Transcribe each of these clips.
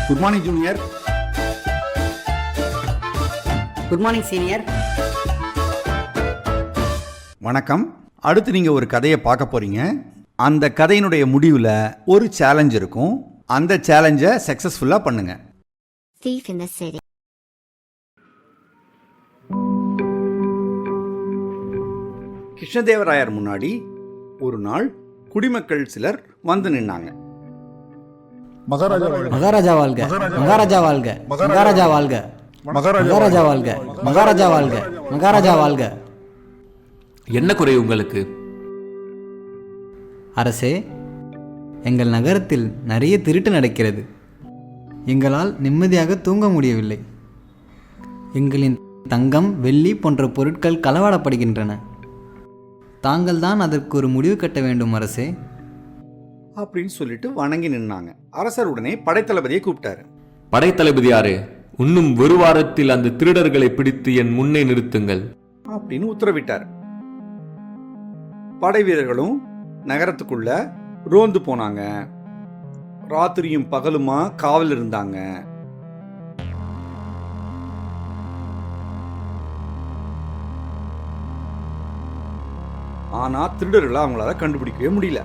Good morning junior. Good morning senior. வணக்கம். அடுத்து நீங்கள் ஒரு கதையை பார்க்க போகிறீங்க. அந்த கதையினுடைய முடிவில் ஒரு சேலஞ்ச் இருக்கும். அந்த சேலஞ்சை சக்ஸஸ்ஃபுல்லாக பண்ணுங்க. Thief in the city. Krishnadevarayar முன்னாடி ஒரு நாள் குடிமக்கள் சிலர் வந்து நின்னாங்க. மகாராஜா மகாராஜா வாழ்க, மகாராஜா வாழ்க, மகாராஜா வாழ்க, மகாராஜா வாழ்க, மகாராஜா வாழ்க, மகாராஜா வாழ்க. என்ன குறை உங்களுக்கு? அரசே, எங்கள் நகரத்தில் நிறைய திருட்டு நடக்கிறது. எங்களால் நிம்மதியாக தூங்க முடியவில்லை. எங்களின் தங்கம், வெள்ளி போன்ற பொருட்கள் களவாடப்படுகின்றன. தாங்கள் தான் அதற்கு ஒரு முடிவு கட்ட வேண்டும் அரசே. அப்படின்னு சொல்லிட்டு வணங்கி நின்னாங்க. அரசர் உடனே படைத்தளபதியை கூப்பிட்டாரு. படைத்தளபதி யாரு? இன்னும் ஒரு வாரத்தில் அந்த திருடர்களை பிடித்து என் முன்னே நிறுத்துங்கள் அப்படின்னு உத்தரவிட்டார். படை வீரர்களும் நகரத்துக்குள்ள ரோந்து போனாங்க. ராத்திரியும் பகலுமா காவல் இருந்தாங்க. ஆனா திருடர்களை அவங்களால கண்டுபிடிக்கவே முடியல.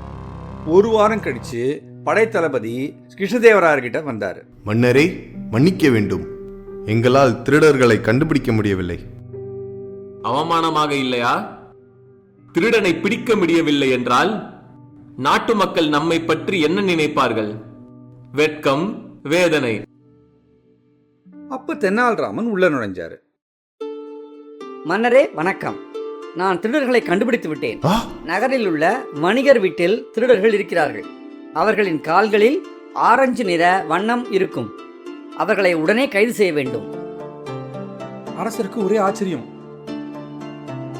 ஒரு வாரம் கழிச்சு படைத்தளபதி கிருஷ்ணதேவராயர்கிட்ட வந்தாரு. மன்னரே, மன்னிக்க வேண்டும், எங்களால் திருடர்களை கண்டுபிடிக்க முடியவில்லை. அவமானமாக இல்லையா? திருடனை பிடிக்க முடியவில்லை என்றால் நாட்டு மக்கள் நம்மை பற்றி என்ன நினைப்பார்கள்? வெட்கம், வேதனை. அப்ப தென்னாலிராமன் உள்ள நுழைஞ்சாரு. மன்னரே வணக்கம். நான் திருடர்களை கண்டுபிடித்து விட்டேன். நகரில் உள்ள வணிகர் வீட்டில் திருடர்கள் இருக்கிறார்கள். அவர்களின் கால்களில் ஆரஞ்சு நிற வண்ணம் இருக்கும். அவர்களை உடனே கைது செய்ய வேண்டும். அரசருக்கு ஒரே ஆச்சரியம்.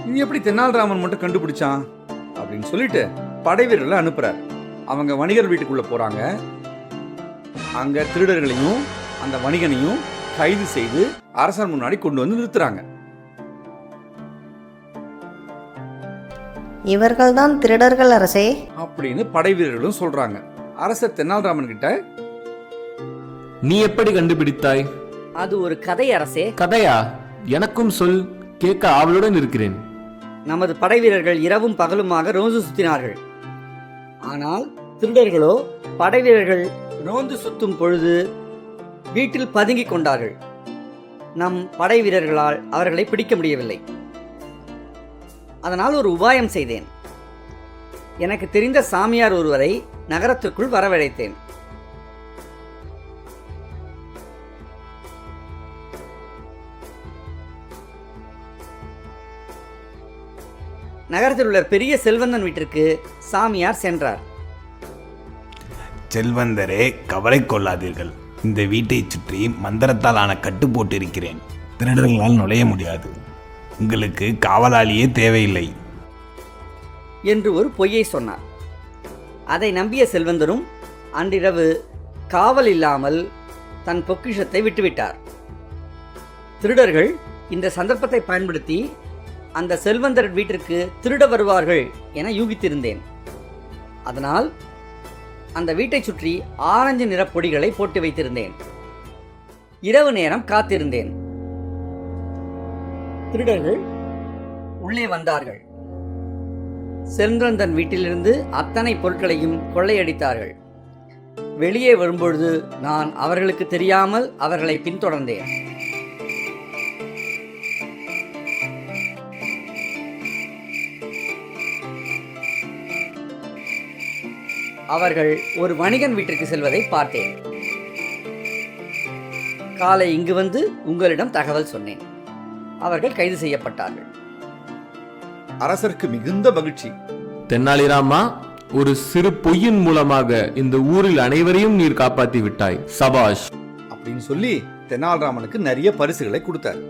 இது எப்படி தென்னாலிராமன் மட்டும் கண்டுபிடிச்சான் அப்படின்னு சொல்லிட்டு படை வீரர்களை அனுப்புறாரு. அவங்க வணிகர் வீட்டுக்குள்ள போறாங்க. அங்க திருடர்களையும் அந்த வணிகனையும் கைது செய்து அரசர் முன்னாடி கொண்டு வந்து நிறுத்துறாங்க. இவர்கள்தான் திருடர்கள் அரசே அப்படின்னு படை வீரர்களும் சொல்றாங்க. அரசர் தென்னாலிராமன் கிட்ட, நீ எப்படி கண்டுபிடித்தாய்? அது ஒரு கதை அரசே. கதையா? எனக்கும் சொல், கேட்க ஆவலுடன் இருக்கிறேன். நமது படை வீரர்கள் இரவும் பகலுமாக ரோந்து சுத்தினார்கள். ஆனால் திருடர்களோ படை வீரர்கள் ரோந்து சுத்தும் பொழுது வீட்டில் பதுங்கிக் கொண்டார்கள். நம் படை வீரர்களால் அவர்களை பிடிக்க முடியவில்லை. அதனால் ஒரு உபாயம் செய்தேன். எனக்கு தெரிந்த சாமியார் ஒருவரை நகரத்துக்குள் வரவழைத்தேன். நகரத்தில் உள்ள பெரிய செல்வந்தன் வீட்டிற்கு சாமியார் சென்றார். செல்வந்தரே, கவலை கொள்ளாதீர்கள். இந்த வீட்டை சுற்றி மந்திரத்தால் ஆன கட்டு போட்டிருக்கிறேன். திருடர்களால் நுழைய முடியாது. உங்களுக்கு காவலாளியே தேவையில்லை என்று ஒரு பொய்யை சொன்னார். அதை நம்பிய செல்வந்தரும் அன்றிரவு காவல் இல்லாமல் தன் பொக்கிஷத்தை விட்டுவிட்டார். திருடர்கள் இந்த சந்தர்ப்பத்தை பயன்படுத்தி அந்த செல்வந்தர் வீட்டிற்கு திருட வருவார்கள் என யூகித்திருந்தேன். அதனால் அந்த வீட்டை சுற்றி ஆரஞ்சு நிற பொடிகளை போட்டு வைத்திருந்தேன். இரவு நேரம் காத்திருந்தேன். திருடர்கள் உள்ளே வந்தார்கள். செல்வந்தன் வீட்டிலிருந்து அத்தனை பொருட்களையும் கொள்ளையடித்தார்கள். வெளியே வரும்பொழுது நான் அவர்களுக்கு தெரியாமல் அவர்களை பின்தொடர்ந்தேன். அவர்கள் ஒரு வணிகன் வீட்டிற்கு செல்வதை பார்த்தேன். காலை இங்கு வந்து உங்களிடம் தகவல் சொன்னேன். அவர்கள் கைது செய்யப்பட்டார்கள். அரசருக்கு மிகுந்த மகிழ்ச்சி. தென்னாலிராமா, ஒரு சிறு பொய்யின் மூலமாக இந்த ஊரில் அனைவரையும் நீர் காப்பாற்றி விட்டாய். சபாஷ் அப்படின்னு சொல்லி தென்னாலிராமனுக்கு நிறைய பரிசுகளை கொடுத்தார்.